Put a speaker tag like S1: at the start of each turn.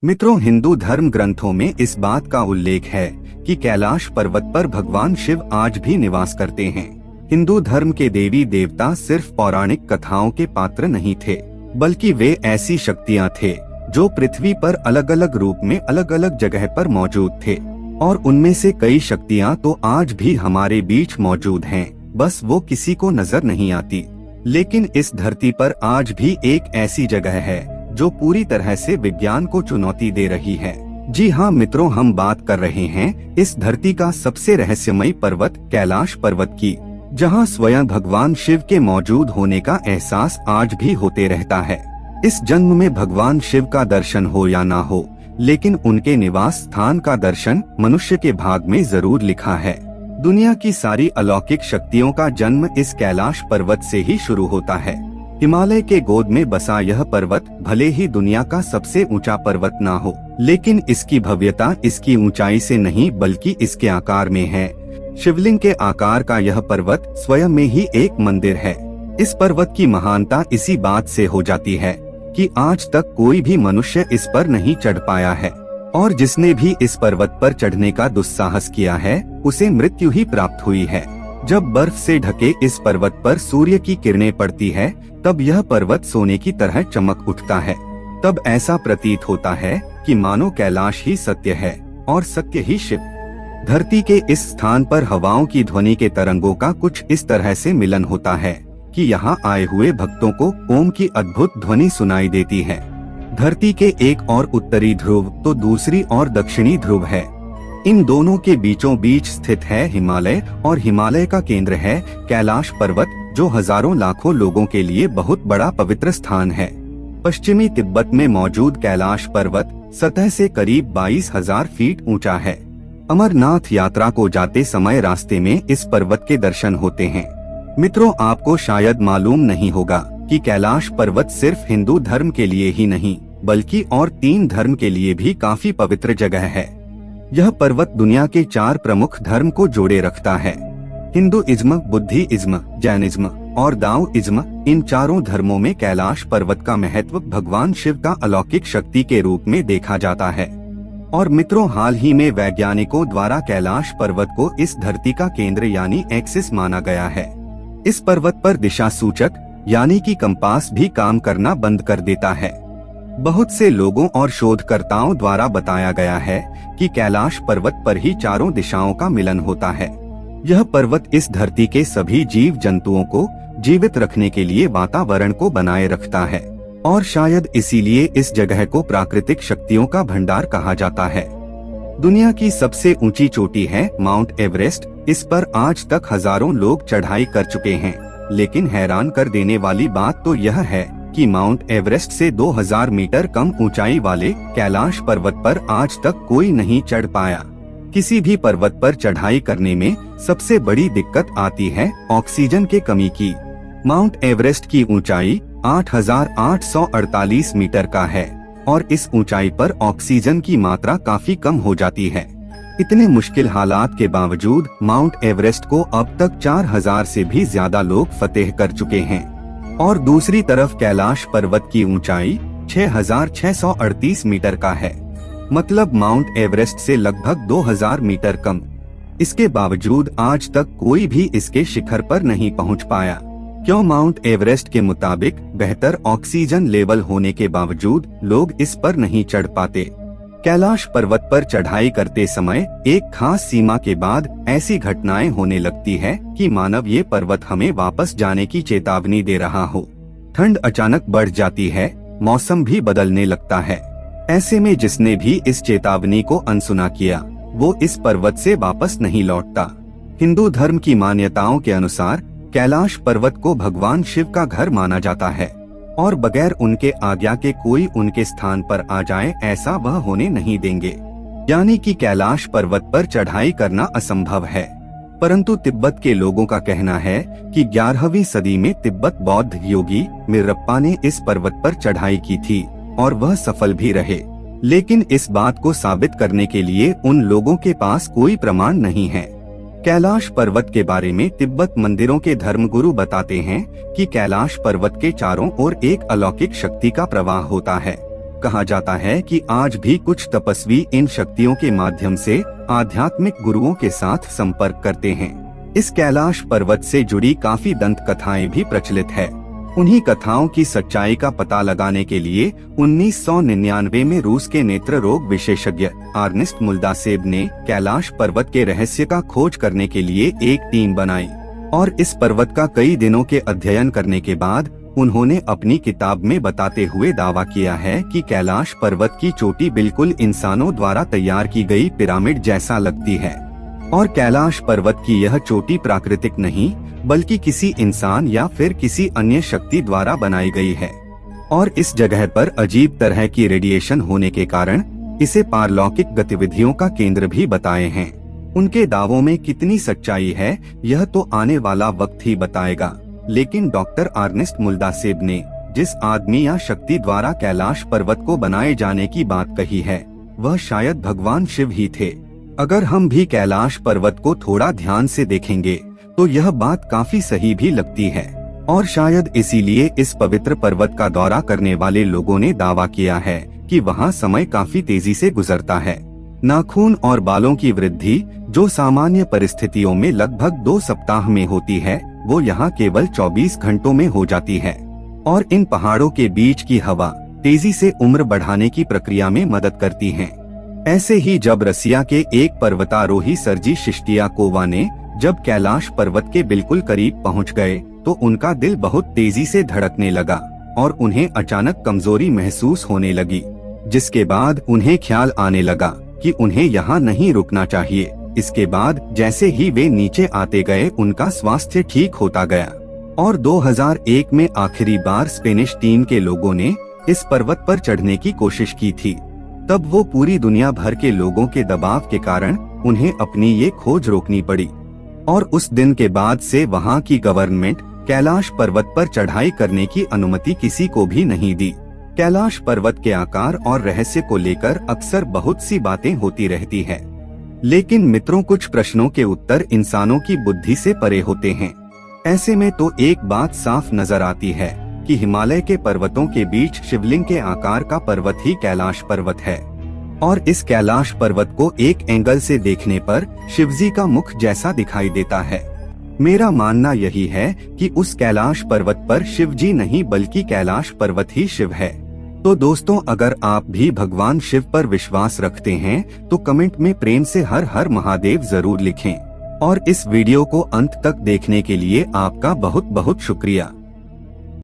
S1: मित्रों, हिंदू धर्म ग्रंथों में इस बात का उल्लेख है कि कैलाश पर्वत पर भगवान शिव आज भी निवास करते हैं। हिंदू धर्म के देवी देवता सिर्फ पौराणिक कथाओं के पात्र नहीं थे, बल्कि वे ऐसी शक्तियां थे जो पृथ्वी पर अलग अलग रूप में अलग अलग जगह पर मौजूद थे। और उनमें से कई शक्तियां तो आज भी हमारे बीच मौजूद हैं, बस वो किसी को नजर नहीं आती। लेकिन इस धरती पर आज भी एक ऐसी जगह है जो पूरी तरह से विज्ञान को चुनौती दे रही है। जी हाँ मित्रों, हम बात कर रहे हैं इस धरती का सबसे रहस्यमयी पर्वत कैलाश पर्वत की, जहाँ स्वयं भगवान शिव के मौजूद होने का एहसास आज भी होते रहता है। इस जन्म में भगवान शिव का दर्शन हो या ना हो, लेकिन उनके निवास स्थान का दर्शन मनुष्य के भाग में जरूर लिखा है। दुनिया की सारी अलौकिक शक्तियों का जन्म इस कैलाश पर्वत से ही शुरू होता है। हिमालय के गोद में बसा यह पर्वत भले ही दुनिया का सबसे ऊंचा पर्वत ना हो, लेकिन इसकी भव्यता इसकी ऊंचाई से नहीं बल्कि इसके आकार में है। शिवलिंग के आकार का यह पर्वत स्वयं में ही एक मंदिर है। इस पर्वत की महानता इसी बात से हो जाती है कि आज तक कोई भी मनुष्य इस पर नहीं चढ़ पाया है, और जिसने भी इस पर्वत पर चढ़ने का दुस्साहस किया है उसे मृत्यु ही प्राप्त हुई है। जब बर्फ से ढके इस पर्वत पर सूर्य की किरणें पड़ती है, तब यह पर्वत सोने की तरह चमक उठता है। तब ऐसा प्रतीत होता है कि मानो कैलाश ही सत्य है और सत्य ही शिव। धरती के इस स्थान पर हवाओं की ध्वनि के तरंगों का कुछ इस तरह से मिलन होता है कि यहाँ आए हुए भक्तों को ओम की अद्भुत ध्वनि सुनाई देती है। धरती के एक और उत्तरी ध्रुव तो दूसरी और दक्षिणी ध्रुव है। इन दोनों के बीचों बीच स्थित है हिमालय, और हिमालय का केंद्र है कैलाश पर्वत, जो हजारों लाखों लोगों के लिए बहुत बड़ा पवित्र स्थान है। पश्चिमी तिब्बत में मौजूद कैलाश पर्वत सतह से करीब 22,000 फीट ऊंचा है। अमरनाथ यात्रा को जाते समय रास्ते में इस पर्वत के दर्शन होते हैं। मित्रों, आपको शायद मालूम नहीं होगा कि कैलाश पर्वत सिर्फ हिंदू धर्म के लिए ही नहीं बल्कि और 3 धर्म के लिए भी काफी पवित्र जगह है। यह पर्वत दुनिया के 4 प्रमुख धर्म को जोड़े रखता है। हिंदुइज्म, बुद्धिज्म, जैनिज्म और दाओइज्म। इन चारों धर्मों में कैलाश पर्वत का महत्व भगवान शिव का अलौकिक शक्ति के रूप में देखा जाता है। और मित्रों, हाल ही में वैज्ञानिकों द्वारा कैलाश पर्वत को इस धरती का केंद्र यानी एक्सिस माना गया है। इस पर्वत पर दिशा सूचक यानी कि कंपास भी काम करना बंद कर देता है। बहुत से लोगों और शोधकर्ताओं द्वारा बताया गया है कि कैलाश पर्वत पर ही चारों दिशाओं का मिलन होता है। यह पर्वत इस धरती के सभी जीव जंतुओं को जीवित रखने के लिए वातावरण को बनाए रखता है, और शायद इसीलिए इस जगह को प्राकृतिक शक्तियों का भंडार कहा जाता है। दुनिया की सबसे ऊंची चोटी है माउंट एवरेस्ट। इस पर आज तक हजारों लोग चढ़ाई कर चुके हैं, लेकिन हैरान कर देने वाली बात तो यह है कि माउंट एवरेस्ट से 2000 मीटर कम ऊंचाई वाले कैलाश पर्वत पर आज तक कोई नहीं चढ़ पाया। किसी भी पर्वत पर चढ़ाई करने में सबसे बड़ी दिक्कत आती है ऑक्सीजन की कमी की। माउंट एवरेस्ट की ऊंचाई 8,848 मीटर का है, और इस ऊंचाई पर ऑक्सीजन की मात्रा काफी कम हो जाती है। इतने मुश्किल हालात के बावजूद माउंट एवरेस्ट को अब तक 4000 से भी ज्यादा लोग फतेह कर चुके हैं। और दूसरी तरफ कैलाश पर्वत की ऊंचाई 6,638 मीटर का है, मतलब माउंट एवरेस्ट से लगभग 2000 मीटर कम। इसके बावजूद आज तक कोई भी इसके शिखर पर नहीं पहुंच पाया। क्यों? माउंट एवरेस्ट के मुताबिक बेहतर ऑक्सीजन लेवल होने के बावजूद लोग इस पर नहीं चढ़ पाते। कैलाश पर्वत पर चढ़ाई करते समय एक खास सीमा के बाद ऐसी घटनाएं होने लगती है कि मानव ये पर्वत हमें वापस जाने की चेतावनी दे रहा हो। ठंड अचानक बढ़ जाती है, मौसम भी बदलने लगता है। ऐसे में जिसने भी इस चेतावनी को अनसुना किया वो इस पर्वत से वापस नहीं लौटता। हिंदू धर्म की मान्यताओं के अनुसार कैलाश पर्वत को भगवान शिव का घर माना जाता है, और बगैर उनके आज्ञा के कोई उनके स्थान पर आ जाए ऐसा वह होने नहीं देंगे। यानी कि कैलाश पर्वत पर चढ़ाई करना असंभव है। परंतु तिब्बत के लोगों का कहना है कि 11वीं सदी में तिब्बत बौद्ध योगी मिरप्पा ने इस पर्वत पर चढ़ाई की थी, और वह सफल भी रहे। लेकिन इस बात को साबित करने के लिए उन लोगों के पास कोई प्रमाण नहीं है। कैलाश पर्वत के बारे में तिब्बत मंदिरों के धर्मगुरु बताते हैं कि कैलाश पर्वत के चारों ओर एक अलौकिक शक्ति का प्रवाह होता है। कहा जाता है कि आज भी कुछ तपस्वी इन शक्तियों के माध्यम से आध्यात्मिक गुरुओं के साथ संपर्क करते हैं। इस कैलाश पर्वत से जुड़ी काफी दंत कथाएं भी प्रचलित है। उन्हीं कथाओं की सच्चाई का पता लगाने के लिए 1999 में रूस के नेत्र रोग विशेषज्ञ अर्नेस्ट मुल्दासेव ने कैलाश पर्वत के रहस्य का खोज करने के लिए एक टीम बनाई और इस पर्वत का कई दिनों के अध्ययन करने के बाद उन्होंने अपनी किताब में बताते हुए दावा किया है कि कैलाश पर्वत की चोटी बिल्कुल इंसानों द्वारा तैयार की गई पिरामिड जैसा लगती है और कैलाश पर्वत की यह चोटी प्राकृतिक नहीं बल्कि किसी इंसान या फिर किसी अन्य शक्ति द्वारा बनाई गई है और इस जगह पर अजीब तरह की रेडिएशन होने के कारण इसे पारलौकिक गतिविधियों का केंद्र भी बताए हैं। उनके दावों में कितनी सच्चाई है यह तो आने वाला वक्त ही बताएगा, लेकिन डॉक्टर अर्नेस्ट मुल्दासेव ने जिस आदमी या शक्ति द्वारा कैलाश पर्वत को बनाए जाने की बात कही है वह शायद भगवान शिव ही थे। अगर हम भी कैलाश पर्वत को थोड़ा ध्यान से देखेंगे तो यह बात काफी सही भी लगती है और शायद इसीलिए इस पवित्र पर्वत का दौरा करने वाले लोगों ने दावा किया है कि वहाँ समय काफी तेजी से गुजरता है। नाखून और बालों की वृद्धि जो सामान्य परिस्थितियों में लगभग 2 सप्ताह में होती है वो यहाँ केवल 24 घंटों में हो जाती है और इन पहाड़ों के बीच की हवा तेजी से उम्र बढ़ाने की प्रक्रिया में मदद करती है। ऐसे ही जब रसिया के एक पर्वतारोही सर्जी शिश्तियाकोवा ने जब कैलाश पर्वत के बिल्कुल करीब पहुंच गए तो उनका दिल बहुत तेजी से धड़कने लगा और उन्हें अचानक कमजोरी महसूस होने लगी, जिसके बाद उन्हें ख्याल आने लगा कि उन्हें यहाँ नहीं रुकना चाहिए। इसके बाद जैसे ही वे नीचे आते गए उनका स्वास्थ्य ठीक होता गया और 2001 में आखिरी बार स्पेनिश टीम के लोगों ने इस पर्वत पर चढ़ने की कोशिश की थी। तब वो पूरी दुनिया भर के लोगों के दबाव के कारण उन्हें अपनी ये खोज रोकनी पड़ी और उस दिन के बाद से वहाँ की गवर्नमेंट कैलाश पर्वत पर चढ़ाई करने की अनुमति किसी को भी नहीं दी। कैलाश पर्वत के आकार और रहस्य को लेकर अक्सर बहुत सी बातें होती रहती है, लेकिन मित्रों कुछ प्रश्नों के उत्तर इंसानों की बुद्धि से परे होते हैं। ऐसे में तो एक बात साफ नजर आती है कि हिमालय के पर्वतों के बीच शिवलिंग के आकार का पर्वत ही कैलाश पर्वत है और इस कैलाश पर्वत को एक एंगल से देखने पर शिवजी का मुख जैसा दिखाई देता है। मेरा मानना यही है कि उस कैलाश पर्वत पर शिवजी नहीं बल्कि कैलाश पर्वत ही शिव है। तो दोस्तों, अगर आप भी भगवान शिव पर विश्वास रखते हैं तो कमेंट में प्रेम से हर हर महादेव जरूर लिखें और इस वीडियो को अंत तक देखने के लिए आपका बहुत बहुत शुक्रिया।